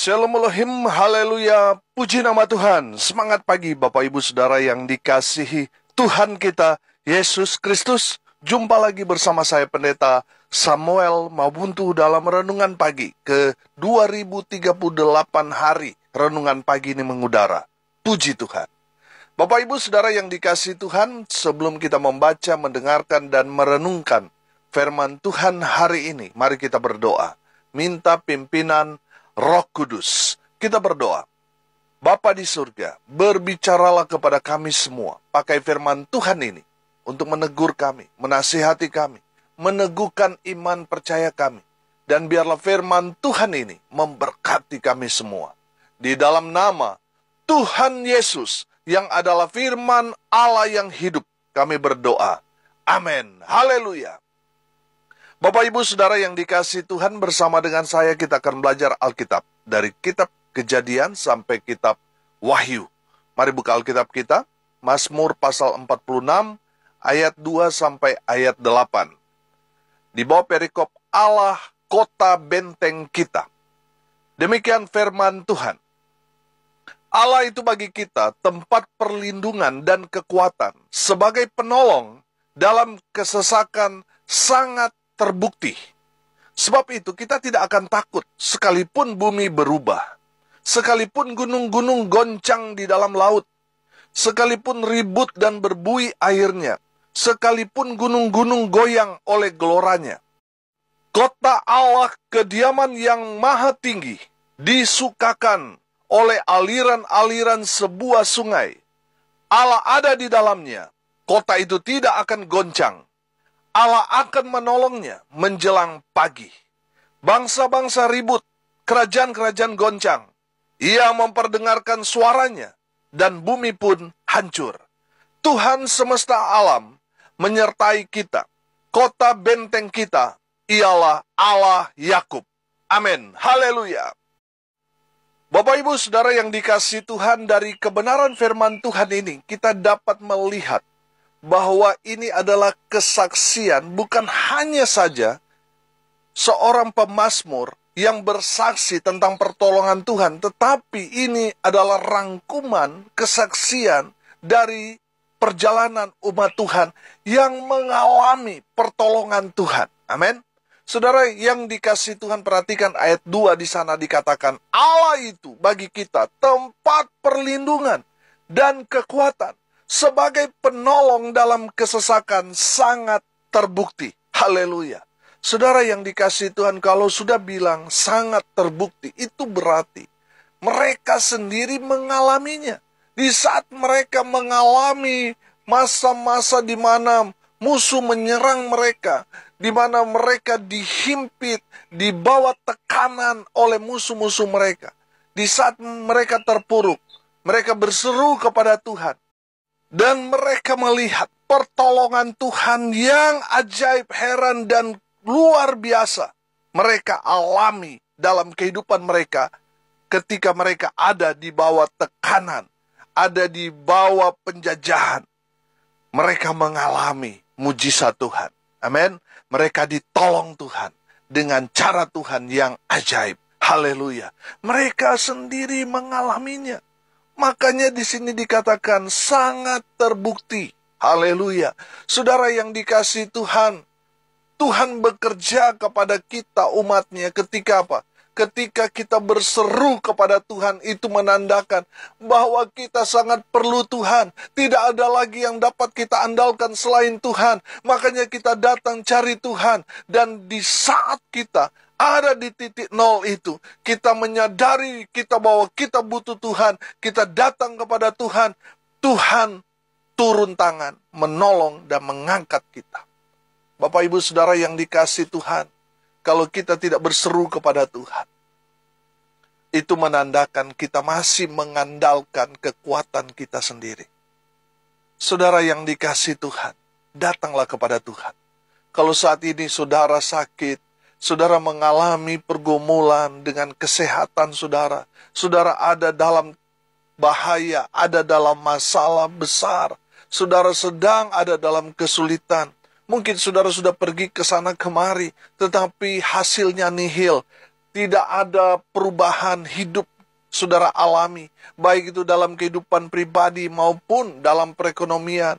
Shalom Elohim, haleluya, puji nama Tuhan. Semangat pagi Bapak Ibu Saudara yang dikasihi Tuhan kita, Yesus Kristus. Jumpa lagi bersama saya Pendeta Samuel Mabuntu dalam Renungan Pagi ke 2038 hari. Renungan Pagi ini mengudara. Puji Tuhan. Bapak Ibu Saudara yang dikasihi Tuhan, sebelum kita membaca, mendengarkan, dan merenungkan firman Tuhan hari ini, mari kita berdoa. Minta pimpinan Roh Kudus. Kita berdoa. Bapa di surga, berbicaralah kepada kami semua. Pakai firman Tuhan ini untuk menegur kami, menasihati kami, meneguhkan iman percaya kami. Dan biarlah firman Tuhan ini memberkati kami semua. Di dalam nama Tuhan Yesus yang adalah firman Allah yang hidup, kami berdoa. Amin. Haleluya. Bapak Ibu Saudara yang dikasihi Tuhan, bersama dengan saya kita akan belajar Alkitab. Dari kitab Kejadian sampai kitab Wahyu. Mari buka Alkitab kita. Mazmur pasal 46 ayat 2 sampai ayat 8. Di bawah perikop Allah kota benteng kita. Demikian firman Tuhan. Allah itu bagi kita tempat perlindungan dan kekuatan. Sebagai penolong dalam kesesakan sangat terbukti. Sebab itu kita tidak akan takut sekalipun bumi berubah, sekalipun gunung-gunung goncang di dalam laut, sekalipun ribut dan berbuih airnya, sekalipun gunung-gunung goyang oleh geloranya. Kota Allah, kediaman yang maha tinggi, disukakan oleh aliran-aliran sebuah sungai. Allah ada di dalamnya, kota itu tidak akan goncang. Allah akan menolongnya menjelang pagi. Bangsa-bangsa ribut, kerajaan-kerajaan goncang. Ia memperdengarkan suaranya, dan bumi pun hancur. Tuhan semesta alam menyertai kita. Kota benteng kita ialah Allah Yakub. Amin. Haleluya. Bapak Ibu Saudara yang dikasihi Tuhan, dari kebenaran firman Tuhan ini, kita dapat melihat bahwa ini adalah kesaksian bukan hanya saja seorang pemazmur yang bersaksi tentang pertolongan Tuhan, tetapi ini adalah rangkuman kesaksian dari perjalanan umat Tuhan yang mengalami pertolongan Tuhan. Amin. Saudara yang dikasihi Tuhan, perhatikan ayat 2 di sana dikatakan, Allah itu bagi kita tempat perlindungan dan kekuatan. Sebagai penolong dalam kesesakan sangat terbukti. Haleluya. Saudara yang dikasihi Tuhan, kalau sudah bilang sangat terbukti, itu berarti mereka sendiri mengalaminya. Di saat mereka mengalami masa-masa di mana musuh menyerang mereka, di mana mereka dihimpit, dibawa tekanan oleh musuh-musuh mereka. Di saat mereka terpuruk, mereka berseru kepada Tuhan. Dan mereka melihat pertolongan Tuhan yang ajaib, heran, dan luar biasa. Mereka alami dalam kehidupan mereka ketika mereka ada di bawah tekanan, ada di bawah penjajahan. Mereka mengalami mujizat Tuhan. Amin. Mereka ditolong Tuhan dengan cara Tuhan yang ajaib. Haleluya. Mereka sendiri mengalaminya. Makanya di sini dikatakan sangat terbukti. Haleluya. Saudara yang dikasihi Tuhan, Tuhan bekerja kepada kita umatnya ketika apa? Ketika kita berseru kepada Tuhan, itu menandakan bahwa kita sangat perlu Tuhan. Tidak ada lagi yang dapat kita andalkan selain Tuhan. Makanya kita datang cari Tuhan. Dan di saat kita ada di titik nol itu, kita menyadari kita bahwa kita butuh Tuhan, kita datang kepada Tuhan, Tuhan turun tangan, menolong dan mengangkat kita. Bapak Ibu Saudara yang dikasihi Tuhan, kalau kita tidak berseru kepada Tuhan, itu menandakan kita masih mengandalkan kekuatan kita sendiri. Saudara yang dikasihi Tuhan, datanglah kepada Tuhan. Kalau saat ini saudara sakit, saudara mengalami pergumulan dengan kesehatan saudara. Saudara ada dalam bahaya, ada dalam masalah besar. Saudara sedang ada dalam kesulitan. Mungkin saudara sudah pergi ke sana kemari, tetapi hasilnya nihil. tidak ada perubahan hidup saudara alami, baik itu dalam kehidupan pribadi maupun dalam perekonomian.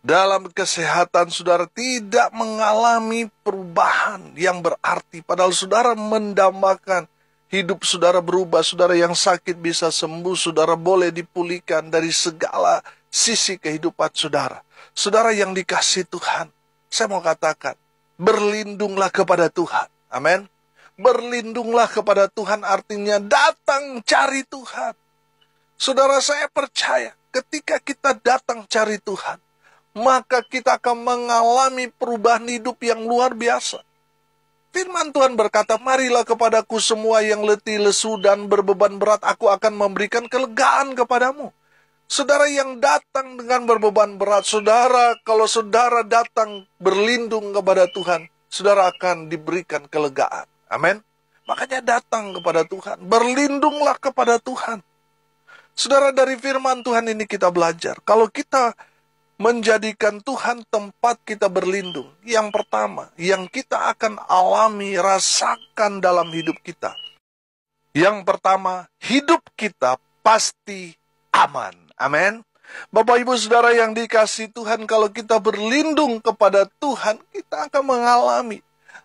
Dalam kesehatan saudara tidak mengalami perubahan yang berarti. Padahal saudara mendambakan hidup saudara berubah. Saudara yang sakit bisa sembuh. Saudara boleh dipulihkan dari segala sisi kehidupan saudara. Saudara yang dikasihi Tuhan, saya mau katakan, berlindunglah kepada Tuhan. Amin. Berlindunglah kepada Tuhan artinya datang cari Tuhan. Saudara, saya percaya ketika kita datang cari Tuhan, maka kita akan mengalami perubahan hidup yang luar biasa. Firman Tuhan berkata, marilah kepadaku semua yang letih, lesu, dan berbeban berat, aku akan memberikan kelegaan kepadamu. Saudara yang datang dengan berbeban berat, saudara, kalau saudara datang berlindung kepada Tuhan, saudara akan diberikan kelegaan. Amin. Makanya datang kepada Tuhan, berlindunglah kepada Tuhan. Saudara, dari firman Tuhan ini kita belajar, kalau kita menjadikan Tuhan tempat kita berlindung, yang pertama, yang kita akan alami, rasakan dalam hidup kita. Yang pertama, hidup kita pasti aman. Amin. Bapak Ibu Saudara yang dikasihi Tuhan, kalau kita berlindung kepada Tuhan, kita akan mengalami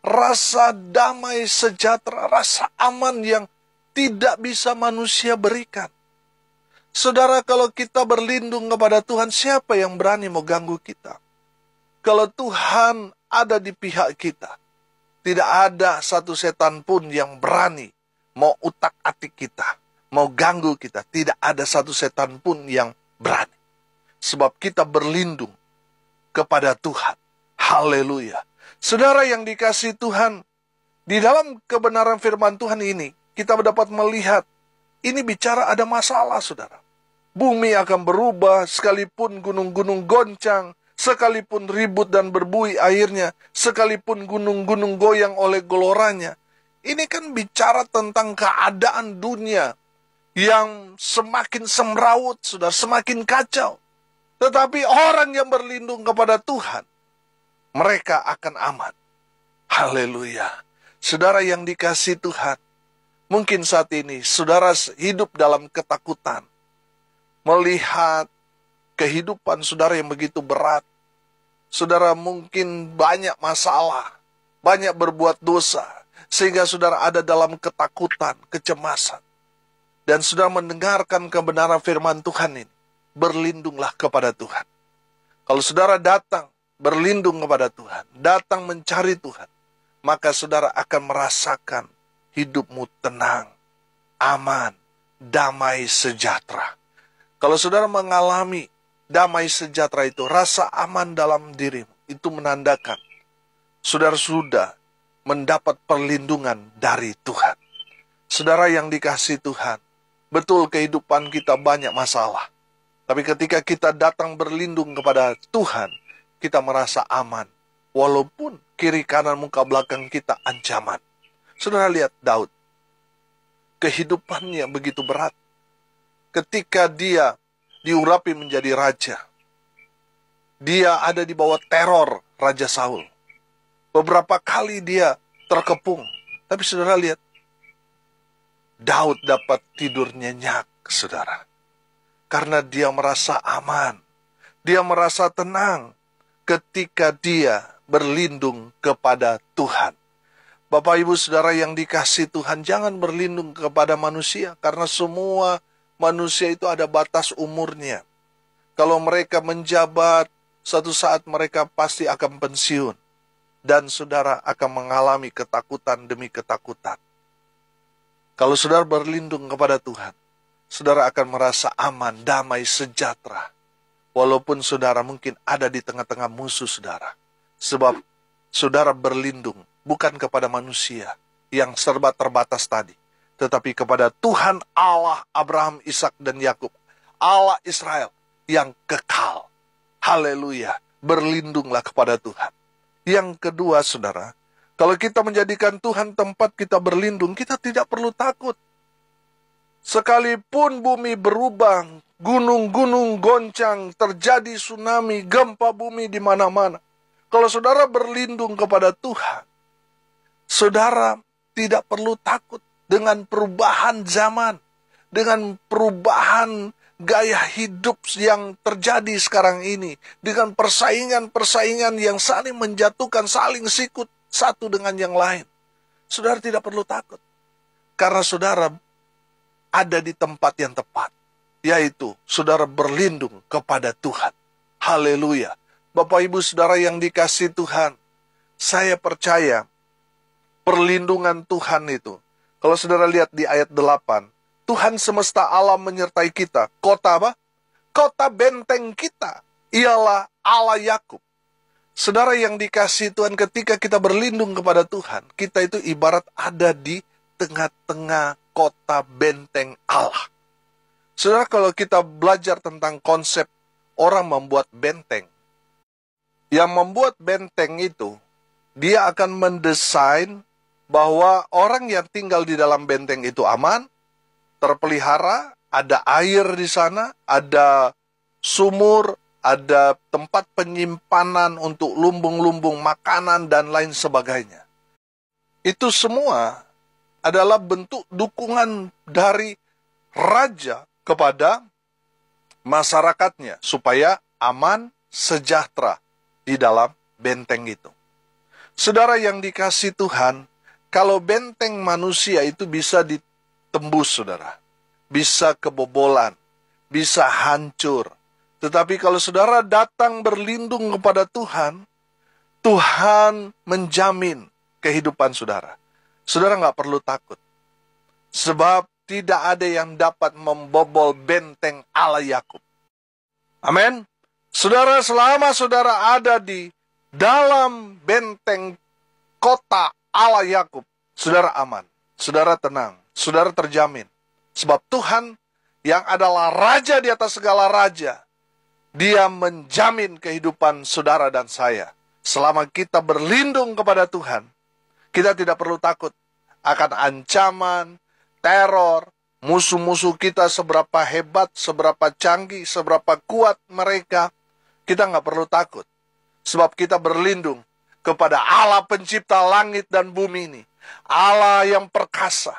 rasa damai sejahtera, rasa aman yang tidak bisa manusia berikan. Saudara, kalau kita berlindung kepada Tuhan, siapa yang berani mau ganggu kita? Kalau Tuhan ada di pihak kita, tidak ada satu setan pun yang berani mau utak-atik kita, mau ganggu kita. Tidak ada satu setan pun yang berani. Sebab kita berlindung kepada Tuhan. Haleluya. Saudara yang dikasihi Tuhan, di dalam kebenaran firman Tuhan ini, kita dapat melihat, ini bicara ada masalah, saudara. Bumi akan berubah, sekalipun gunung-gunung goncang, sekalipun ribut dan berbuih airnya, sekalipun gunung-gunung goyang oleh geloranya. Ini kan bicara tentang keadaan dunia yang semakin semrawut, sudah semakin kacau. Tetapi orang yang berlindung kepada Tuhan, mereka akan aman. Haleluya. Saudara yang dikasihi Tuhan, mungkin saat ini saudara hidup dalam ketakutan, melihat kehidupan saudara yang begitu berat. Saudara mungkin banyak masalah, banyak berbuat dosa, sehingga saudara ada dalam ketakutan, kecemasan. Dan saudara mendengarkan kebenaran firman Tuhan ini, berlindunglah kepada Tuhan. Kalau saudara datang berlindung kepada Tuhan, datang mencari Tuhan, maka saudara akan merasakan hidupmu tenang, aman, damai sejahtera. Kalau saudara mengalami damai sejahtera itu, rasa aman dalam dirimu, itu menandakan saudara sudah mendapat perlindungan dari Tuhan. Saudara yang dikasihi Tuhan, betul kehidupan kita banyak masalah. Tapi ketika kita datang berlindung kepada Tuhan, kita merasa aman. Walaupun kiri kanan muka belakang kita ancaman. Saudara lihat Daud, kehidupannya begitu berat. Ketika dia diurapi menjadi raja, dia ada di bawah teror Raja Saul. Beberapa kali dia terkepung. Tapi saudara lihat, Daud dapat tidur nyenyak, saudara. Karena dia merasa aman. Dia merasa tenang ketika dia berlindung kepada Tuhan. Bapak Ibu Saudara yang dikasihi Tuhan, jangan berlindung kepada manusia. Karena semua manusia itu ada batas umurnya. Kalau mereka menjabat, suatu saat mereka pasti akan pensiun. Dan saudara akan mengalami ketakutan demi ketakutan. Kalau saudara berlindung kepada Tuhan, saudara akan merasa aman, damai, sejahtera. Walaupun saudara mungkin ada di tengah-tengah musuh saudara. Sebab saudara berlindung bukan kepada manusia yang serba terbatas tadi, tetapi kepada Tuhan Allah Abraham, Ishak, dan Yakub, Allah Israel yang kekal. Haleluya, berlindunglah kepada Tuhan. Yang kedua saudara, kalau kita menjadikan Tuhan tempat kita berlindung, kita tidak perlu takut. Sekalipun bumi berubah, gunung-gunung goncang, terjadi tsunami, gempa bumi di mana-mana. Kalau saudara berlindung kepada Tuhan, saudara tidak perlu takut dengan perubahan zaman, dengan perubahan gaya hidup yang terjadi sekarang ini, dengan persaingan-persaingan yang saling menjatuhkan, saling sikut satu dengan yang lain. Saudara tidak perlu takut, karena saudara ada di tempat yang tepat, yaitu saudara berlindung kepada Tuhan. Haleluya. Bapak Ibu Saudara yang dikasihi Tuhan, saya percaya perlindungan Tuhan itu, kalau saudara lihat di ayat 8, Tuhan semesta alam menyertai kita. Kota apa? Kota benteng kita ialah Allah Yakub. Saudara yang dikasihi Tuhan, ketika kita berlindung kepada Tuhan, kita itu ibarat ada di tengah-tengah kota benteng Allah. Saudara, kalau kita belajar tentang konsep orang membuat benteng, yang membuat benteng itu, dia akan mendesain bahwa orang yang tinggal di dalam benteng itu aman, terpelihara, ada air di sana, ada sumur, ada tempat penyimpanan untuk lumbung-lumbung makanan dan lain sebagainya. Itu semua adalah bentuk dukungan dari raja kepada masyarakatnya supaya aman, sejahtera di dalam benteng itu. Saudara yang dikasihi Tuhan, kalau benteng manusia itu bisa ditembus, saudara, bisa kebobolan, bisa hancur. Tetapi kalau saudara datang berlindung kepada Tuhan, Tuhan menjamin kehidupan saudara. Saudara nggak perlu takut, sebab tidak ada yang dapat membobol benteng Allah Yakub. Amin. Saudara, selama saudara ada di dalam benteng kota Allah Yakub, saudara aman, saudara tenang, saudara terjamin. Sebab Tuhan yang adalah raja di atas segala raja, dia menjamin kehidupan saudara dan saya. Selama kita berlindung kepada Tuhan, kita tidak perlu takut akan ancaman, teror, musuh-musuh kita seberapa hebat, seberapa canggih, seberapa kuat mereka. Kita nggak perlu takut, sebab kita berlindung kepada Allah pencipta langit dan bumi ini, Allah yang perkasa.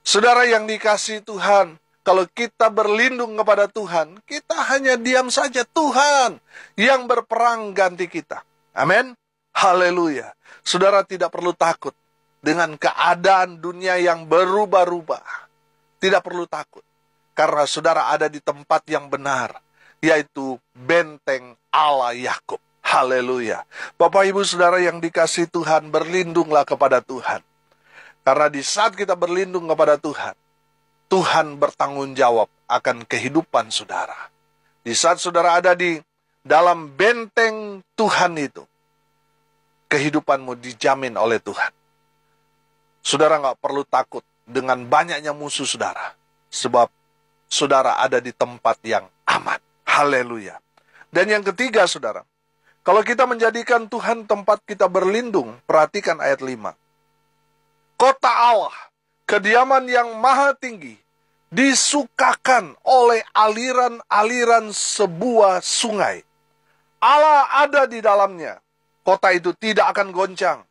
Saudara yang dikasihi Tuhan, kalau kita berlindung kepada Tuhan, kita hanya diam saja. Tuhan yang berperang ganti kita. Amin. Haleluya. Saudara tidak perlu takut dengan keadaan dunia yang berubah-ubah. Tidak perlu takut, karena saudara ada di tempat yang benar, yaitu benteng Allah Yakub. Haleluya. Bapak Ibu Saudara yang dikasihi Tuhan, berlindunglah kepada Tuhan. Karena di saat kita berlindung kepada Tuhan, Tuhan bertanggung jawab akan kehidupan saudara. Di saat saudara ada di dalam benteng Tuhan itu, kehidupanmu dijamin oleh Tuhan. Saudara nggak perlu takut dengan banyaknya musuh saudara, sebab saudara ada di tempat yang aman. Haleluya. Dan yang ketiga, saudara, kalau kita menjadikan Tuhan tempat kita berlindung, perhatikan ayat 5. Kota Allah, kediaman yang maha tinggi, disukakan oleh aliran-aliran sebuah sungai. Allah ada di dalamnya. Kota itu tidak akan goncang.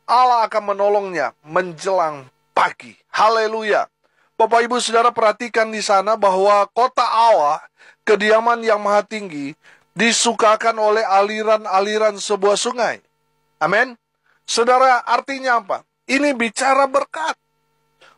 Allah akan menolongnya menjelang pagi. Haleluya. Bapak Ibu Saudara perhatikan di sana bahwa kota Allah, kediaman yang maha tinggi, disukakan oleh aliran-aliran sebuah sungai. Amin. Saudara, artinya apa? Ini bicara berkat.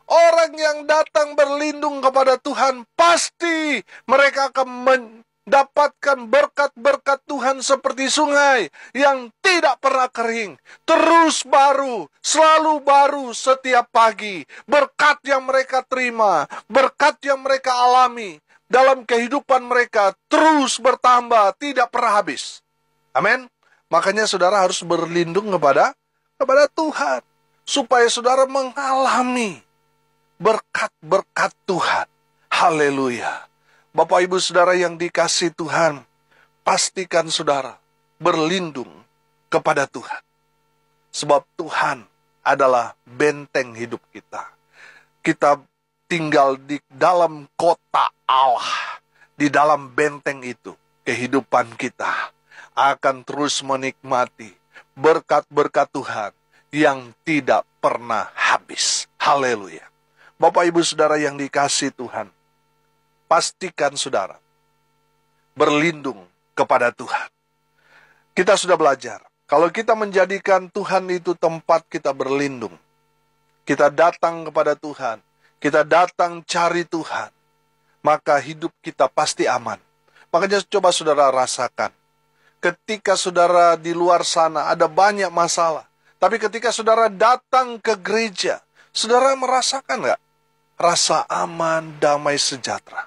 Orang yang datang berlindung kepada Tuhan, pasti mereka akan mendapatkan berkat-berkat Tuhan seperti sungai yang tidak pernah kering, terus baru, selalu baru setiap pagi. Berkat yang mereka terima, berkat yang mereka alami dalam kehidupan mereka terus bertambah, tidak pernah habis. Amin. Makanya saudara harus berlindung kepada Tuhan, supaya saudara mengalami berkat-berkat Tuhan. Haleluya. Bapak Ibu Saudara yang dikasihi Tuhan, pastikan saudara berlindung kepada Tuhan. Sebab Tuhan adalah benteng hidup kita. Kita tinggal di dalam kota Allah. Di dalam benteng itu, kehidupan kita akan terus menikmati berkat-berkat Tuhan yang tidak pernah habis. Haleluya. Bapak Ibu Saudara yang dikasihi Tuhan, pastikan saudara berlindung kepada Tuhan. Kita sudah belajar, kalau kita menjadikan Tuhan itu tempat kita berlindung, kita datang kepada Tuhan, kita datang cari Tuhan, maka hidup kita pasti aman. Makanya coba saudara rasakan, ketika saudara di luar sana ada banyak masalah, tapi ketika saudara datang ke gereja, saudara merasakan nggak rasa aman, damai, sejahtera?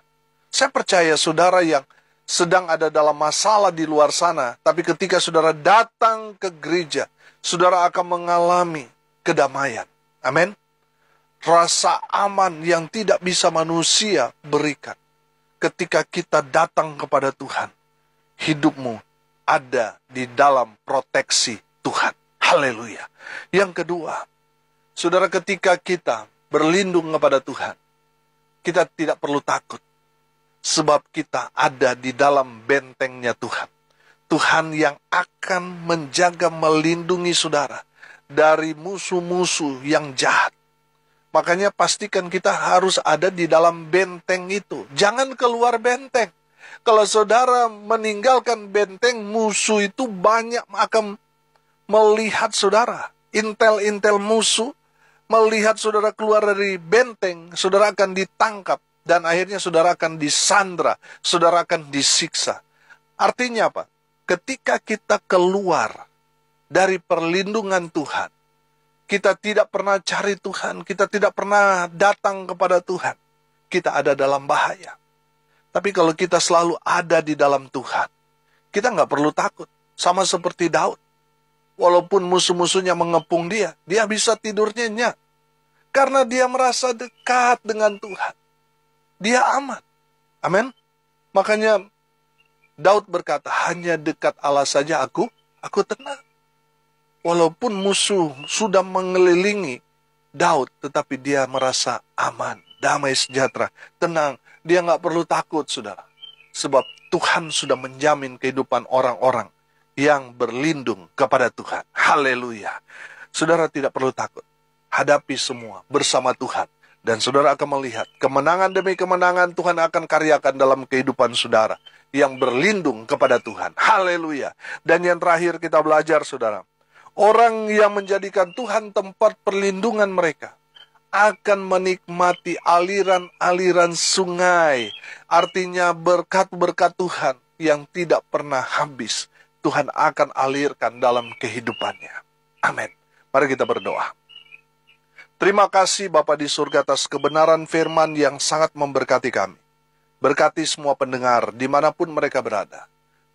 Saya percaya saudara yang sedang ada dalam masalah di luar sana, tapi ketika saudara datang ke gereja, saudara akan mengalami kedamaian. Amin. Rasa aman yang tidak bisa manusia berikan. Ketika kita datang kepada Tuhan, hidupmu ada di dalam proteksi Tuhan. Haleluya. Yang kedua, saudara, ketika kita berlindung kepada Tuhan, kita tidak perlu takut. Sebab kita ada di dalam bentengnya Tuhan. Tuhan yang akan menjaga, melindungi saudara dari musuh-musuh yang jahat. Makanya pastikan kita harus ada di dalam benteng itu. Jangan keluar benteng. Kalau saudara meninggalkan benteng, musuh itu banyak akan melihat saudara. Intel-intel musuh melihat saudara keluar dari benteng, saudara akan ditangkap. Dan akhirnya saudara akan disandra, saudara akan disiksa. Artinya apa? Ketika kita keluar dari perlindungan Tuhan, kita tidak pernah cari Tuhan, kita tidak pernah datang kepada Tuhan, kita ada dalam bahaya. Tapi kalau kita selalu ada di dalam Tuhan, kita nggak perlu takut. Sama seperti Daud. Walaupun musuh-musuhnya mengepung dia bisa tidur nyenyak. Karena dia merasa dekat dengan Tuhan. Dia aman. Amin. Makanya Daud berkata, hanya dekat Allah saja aku tenang. Walaupun musuh sudah mengelilingi Daud, tetapi dia merasa aman, damai, sejahtera, tenang. Dia nggak perlu takut, saudara. Sebab Tuhan sudah menjamin kehidupan orang-orang yang berlindung kepada Tuhan. Haleluya. Saudara tidak perlu takut. Hadapi semua bersama Tuhan. Dan saudara akan melihat kemenangan demi kemenangan Tuhan akan karyakan dalam kehidupan saudara yang berlindung kepada Tuhan. Haleluya. Dan yang terakhir kita belajar, saudara. Orang yang menjadikan Tuhan tempat perlindungan mereka akan menikmati aliran-aliran sungai. Artinya berkat-berkat Tuhan yang tidak pernah habis. Tuhan akan alirkan dalam kehidupannya. Amin. Mari kita berdoa. Terima kasih Bapa di surga atas kebenaran firman yang sangat memberkati kami. Berkati semua pendengar dimanapun mereka berada.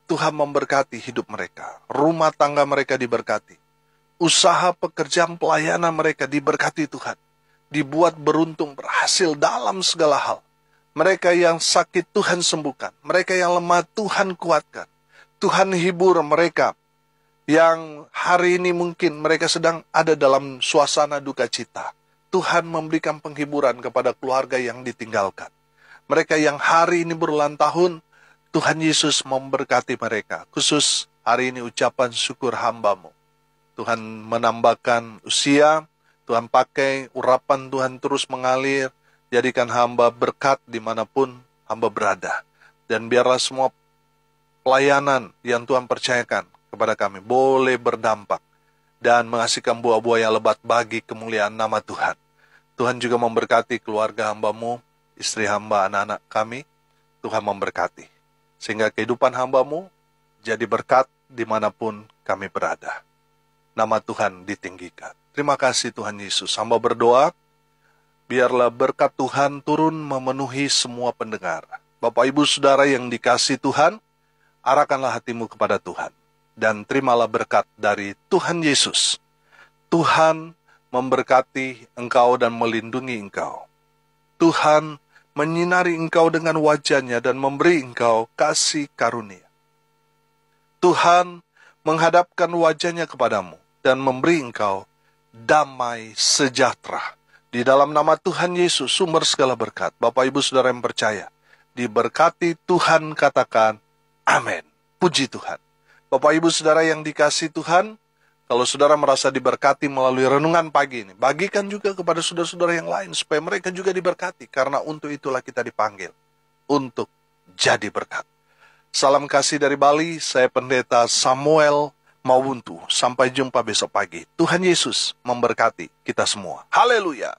Tuhan memberkati hidup mereka. Rumah tangga mereka diberkati. Usaha pekerjaan pelayanan mereka diberkati Tuhan. Dibuat beruntung, berhasil dalam segala hal. Mereka yang sakit Tuhan sembuhkan. Mereka yang lemah Tuhan kuatkan. Tuhan hibur mereka. Yang hari ini mungkin mereka sedang ada dalam suasana duka cita. Tuhan memberikan penghiburan kepada keluarga yang ditinggalkan. Mereka yang hari ini berulang tahun, Tuhan Yesus memberkati mereka. Khusus hari ini ucapan syukur hamba-Mu. Tuhan menambahkan usia, Tuhan pakai urapan Tuhan terus mengalir, jadikan hamba berkat dimanapun hamba berada. Dan biarlah semua pelayanan yang Tuhan percayakan kepada kami boleh berdampak dan menghasilkan buah-buah yang lebat bagi kemuliaan nama Tuhan. Tuhan juga memberkati keluarga hamba-Mu, istri hamba, anak-anak kami. Tuhan memberkati. Sehingga kehidupan hamba-Mu jadi berkat dimanapun kami berada. Nama Tuhan ditinggikan. Terima kasih Tuhan Yesus. Hamba berdoa, biarlah berkat Tuhan turun memenuhi semua pendengar. Bapak Ibu Saudara yang dikasihi Tuhan, arahkanlah hatimu kepada Tuhan. Dan terimalah berkat dari Tuhan Yesus. Tuhan memberkati engkau dan melindungi engkau. Tuhan menyinari engkau dengan wajah-Nya dan memberi engkau kasih karunia. Tuhan menghadapkan wajah-Nya kepadamu dan memberi engkau damai sejahtera. Di dalam nama Tuhan Yesus, sumber segala berkat. Bapak Ibu Saudara yang percaya, diberkati Tuhan, katakan amin. Puji Tuhan. Bapak Ibu Saudara yang dikasihi Tuhan, Kalau saudara merasa diberkati melalui renungan pagi ini, bagikan juga kepada saudara-saudara yang lain, supaya mereka juga diberkati. Karena untuk itulah kita dipanggil, untuk jadi berkat. Salam kasih dari Bali, saya Pendeta Samuel Mawuntu. Sampai jumpa besok pagi. Tuhan Yesus memberkati kita semua. Haleluya.